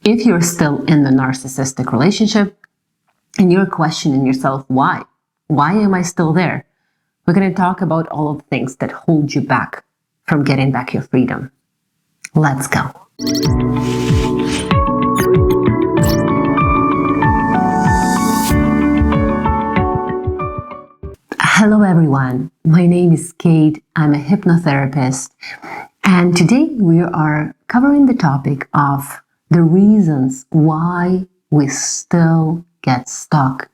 If you're still in the narcissistic relationship and you're questioning yourself, why? Why am I still there? We're going to talk about all of the things that hold you back from getting back your freedom. Let's go. Hello everyone, my name is Kate, I'm a hypnotherapist, and today we are covering the topic of the reasons why we still get stuck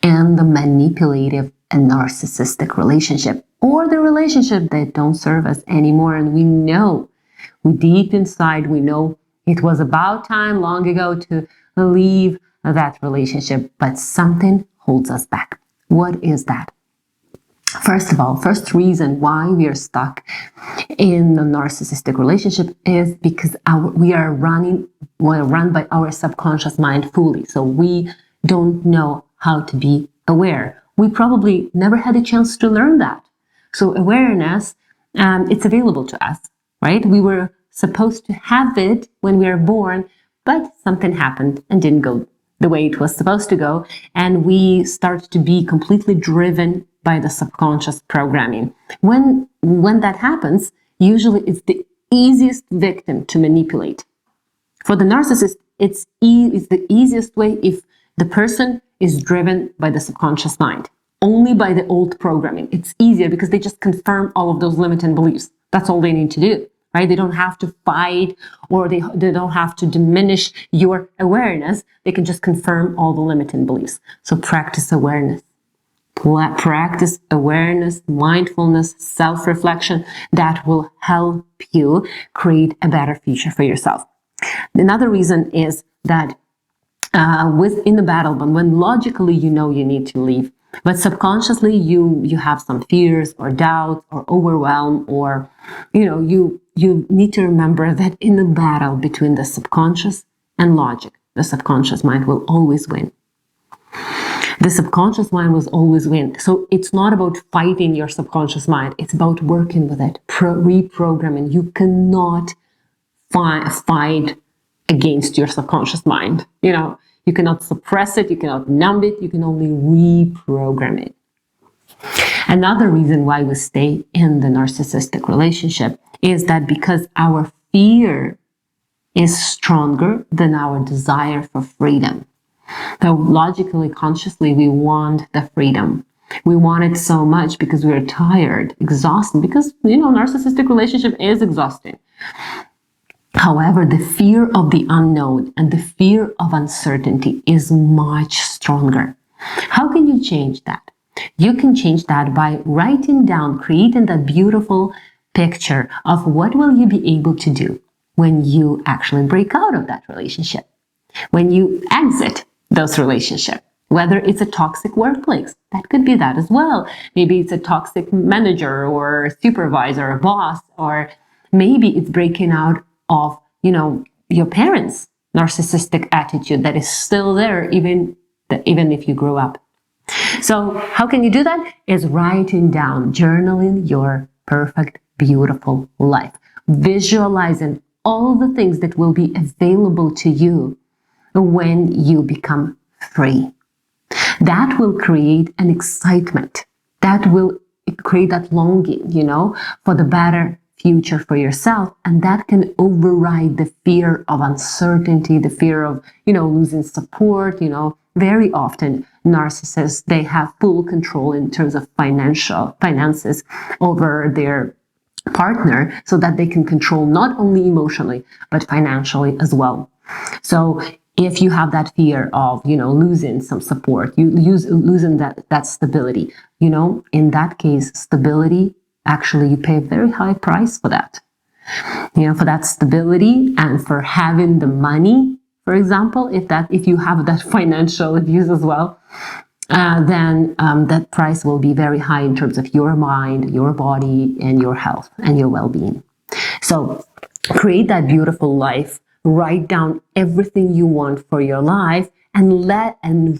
in the manipulative and narcissistic relationship, or the relationship that don't serve us anymore. And we know, deep inside, we know it was about time long ago to leave that relationship, but something holds us back. What is that? First of all, first reason why we are stuck in a narcissistic relationship is because we're run by our subconscious mind fully. So we don't know how to be aware. We probably never had a chance to learn that. So awareness, it's available to us, right? We were supposed to have it when we were born, but something happened and didn't go the way it was supposed to go. And we start to be completely driven by the subconscious programming. When that happens, usually it's the easiest victim to manipulate. For the narcissist, it's the easiest way if the person is driven by the subconscious mind, only by the old programming. It's easier because they just confirm all of those limiting beliefs. That's all they need to do, right? They don't have to fight, or they don't have to diminish your awareness. They can just confirm all the limiting beliefs. So practice awareness. Practice awareness, mindfulness, self-reflection that will help you create a better future for yourself. Another reason is that within the battle, but when logically you know you need to leave, but subconsciously you have some fears or doubts or overwhelm, or you need to remember that in the battle between the subconscious and logic, the subconscious mind will always win. The subconscious mind will always win. So it's not about fighting your subconscious mind. It's about working with it, reprogramming. You cannot fight against your subconscious mind. You cannot suppress it. You cannot numb it. You can only reprogram it. Another reason why we stay in the narcissistic relationship is that because our fear is stronger than our desire for freedom. So logically, consciously, we want the freedom. We want it so much because we're tired, exhausted, because, narcissistic relationship is exhausting. However, the fear of the unknown and the fear of uncertainty is much stronger. How can you change that? You can change that by writing down, creating that beautiful picture of what will you be able to do when you actually break out of that relationship, when you exit those relationships, whether it's a toxic workplace, that could be that as well. Maybe it's a toxic manager or supervisor or boss, or maybe it's breaking out of, your parents' narcissistic attitude that is still there, even if you grew up. So how can you do that? Is writing down, journaling your perfect, beautiful life, visualizing all the things that will be available to you when you become free. That will create an excitement. That will create that longing, for the better future for yourself. And that can override the fear of uncertainty, the fear of, losing support. Very often narcissists, they have full control in terms of finances over their partner, so that they can control not only emotionally, but financially as well. So if you have that fear of, losing some support, losing that stability, in that case, stability, actually you pay a very high price for that. For that stability and for having the money, for example, if you have that financial abuse as well, then that price will be very high in terms of your mind, your body, and your health and your well-being. So create that beautiful life. Write down everything you want for your life and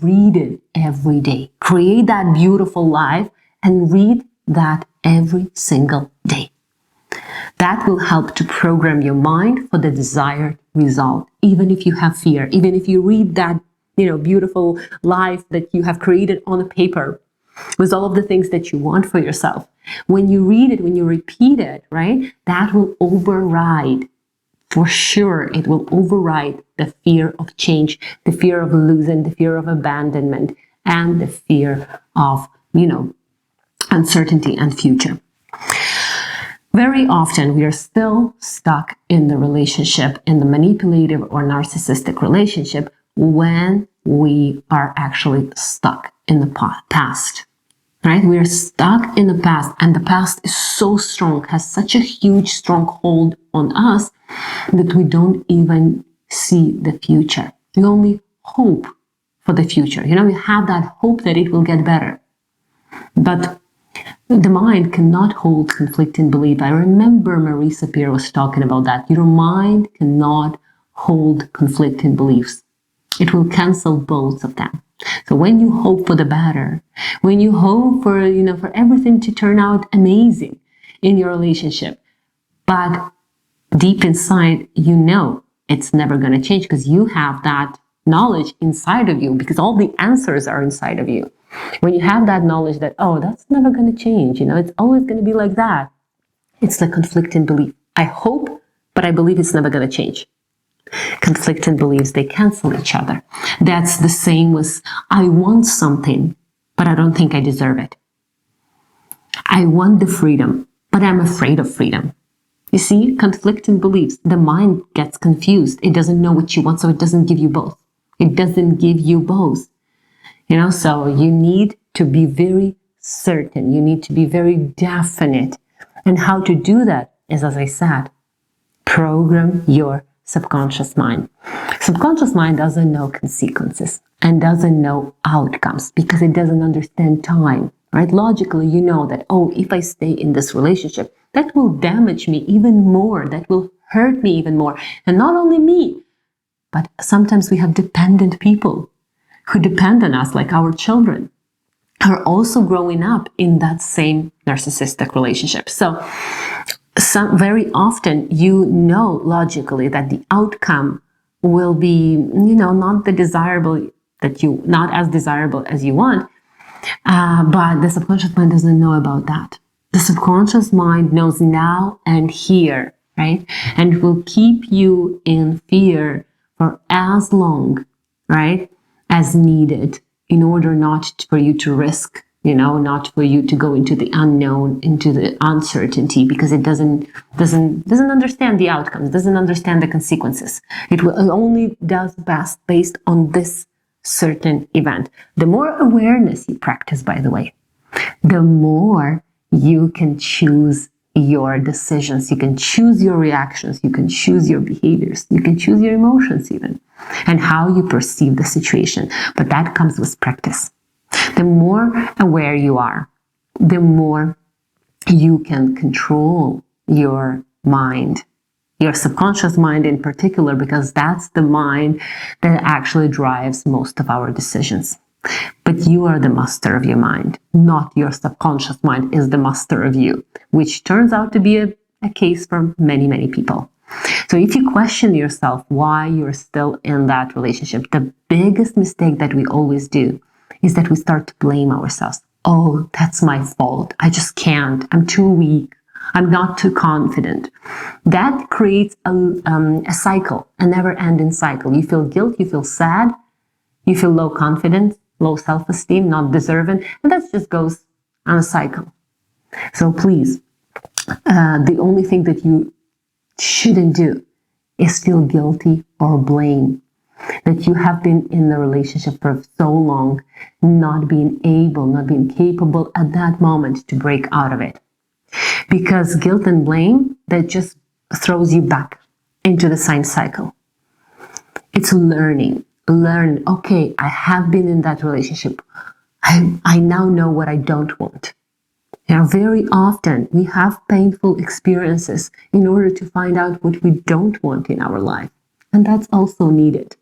read it every day. Create that beautiful life and read that every single day. That will help to program your mind for the desired result. Even if you have fear, even if you read that, beautiful life that you have created on a paper with all of the things that you want for yourself. When you read it, when you repeat it, right, that will override. For sure, it will override the fear of change, the fear of losing, the fear of abandonment, and the fear of, uncertainty and future. Very often, we are still stuck in the relationship, in the manipulative or narcissistic relationship, when we are actually stuck in the past. Right? We are stuck in the past, and the past is so strong, has such a huge, strong hold on us that we don't even see the future. We only hope for the future. We have that hope that it will get better. But the mind cannot hold conflicting belief. I remember Marie Sapir was talking about that. Your mind cannot hold conflicting beliefs. It will cancel both of them. So when you hope for the better, when you hope for, for everything to turn out amazing in your relationship, but deep inside, it's never going to change because you have that knowledge inside of you, because all the answers are inside of you. When you have that knowledge that, that's never going to change, it's always going to be like that. It's the conflicting belief. I hope, but I believe it's never going to change. Conflicting beliefs, they cancel each other. That's the same with, I want something, but I don't think I deserve it. I want the freedom, but I'm afraid of freedom. You see, conflicting beliefs, the mind gets confused. It doesn't know what you want, so it doesn't give you both. It doesn't give you both. So you need to be very certain. You need to be very definite. And how to do that is, as I said, program your subconscious mind. Subconscious mind doesn't know consequences and doesn't know outcomes because it doesn't understand time, right? Logically, you know that, if I stay in this relationship, that will damage me even more. That will hurt me even more. And not only me, but sometimes we have dependent people who depend on us, like our children, are also growing up in that same narcissistic relationship. So very often, logically that the outcome will be, not not as desirable as you want. But the subconscious mind doesn't know about that. The subconscious mind knows now and here, right? And will keep you in fear for as long, right, as needed in order not for you to risk, not for you to go into the unknown, into the uncertainty, because it doesn't understand the outcomes, doesn't understand the consequences. It only does best based on this certain event. The more awareness you practice, by the way, the more you can choose your decisions, you can choose your reactions, you can choose your behaviors, you can choose your emotions even, and how you perceive the situation. But that comes with practice. The more aware you are, the more you can control your mind, your subconscious mind in particular, because that's the mind that actually drives most of our decisions. But you are the master of your mind, not your subconscious mind is the master of you, which turns out to be a case for many, many people. So if you question yourself why you're still in that relationship, the biggest mistake that we always do is that we start to blame ourselves. That's my fault. I just can't. I'm too weak. I'm not too confident. That creates a cycle, a never-ending cycle. You feel guilt, you feel sad, you feel low confidence, low self-esteem, not deserving, and that just goes on a cycle. So please, the only thing that you shouldn't do is feel guilty or blame that you have been in the relationship for so long, not being capable at that moment to break out of it. Because guilt and blame, that just throws you back into the same cycle. It's learn, okay, I have been in that relationship. I now know what I don't want. Very often we have painful experiences in order to find out what we don't want in our life. And that's also needed.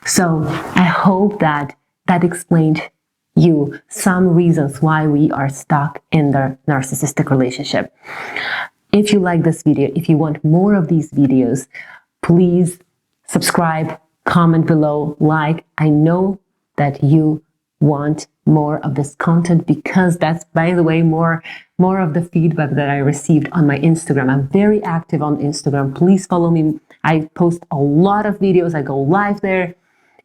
So I hope that explained you some reasons why we are stuck in the narcissistic relationship. If you like this video, if you want more of these videos, please subscribe, comment below, like. I know that you want more of this content because that's, by the way, more of the feedback that I received on my Instagram. I'm very active on Instagram. Please follow me. I post a lot of videos. I go live there,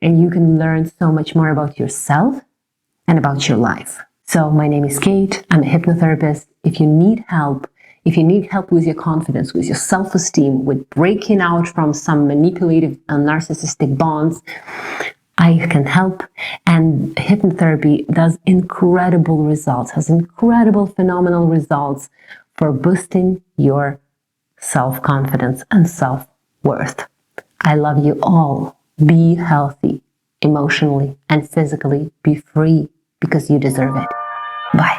and you can learn so much more about yourself and about your life. So my name is Kate. I'm a hypnotherapist. If you need help with your confidence, with your self-esteem, with breaking out from some manipulative and narcissistic bonds, I can help. And hypnotherapy does incredible results, has incredible, phenomenal results for boosting your self-confidence and self-worth. I love you all. Be healthy, emotionally and physically. Be free because you deserve it. Bye.